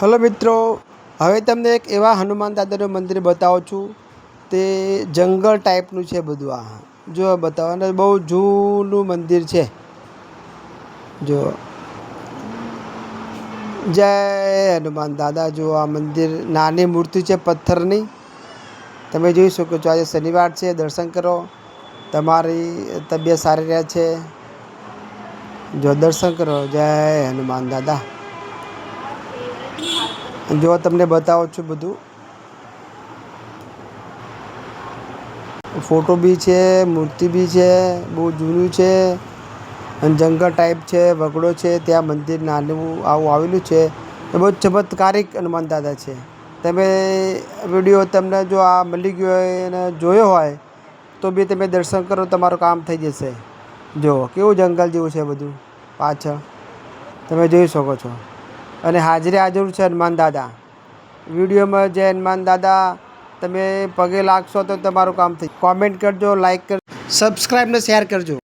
Hello મિત્રો, હવે તમને એક એવા હનુમાન દાદાનું મંદિર બતાવું છું. તે જંગલ ટાઈપનું છે બધું. આ જો બતાવવાનું બહુ જૂનું મંદિર છે. જો જય હનુમાન દાદા. જો આ મંદિર નાની મૂર્તિ છે પથ્થરની. તમે જોઈ શકો છો. આજે શનિવાર છે, દર્શન કરો. તમારી તબિયત સારી રહે છે. જો દર્શન કરો. જય હનુમાન દાદા. જો તમને બતાવું છું બધું. ફોટો બી છે, મૂર્તિ બી છે, બહુ જૂનું છે અને જંગલ ટાઈપ છે. વગડો છે, ત્યાં મંદિર નાનું આવું આવેલું છે. એ બહુ ચમત્કારિક હનુમાન દાદા છે. તમે વિડીયો તમને જો આ મળી ગયો હોય અને જોયો હોય તો બી તમે દર્શન કરો, તમારું કામ થઈ જશે. જો કેવું જંગલ જેવું છે બધું પાછળ, તમે જોઈ શકો છો. અને હાજરી હાજર છે હનુમાન દાદા. વિડીયોમાં જય હનુમાન દાદા તમે પગે લાગશો તો તમારું કામ થઈ. કોમેન્ટ કરજો, લાઈક કરજો, સબસ્ક્રાઈબ ને શેર કરજો.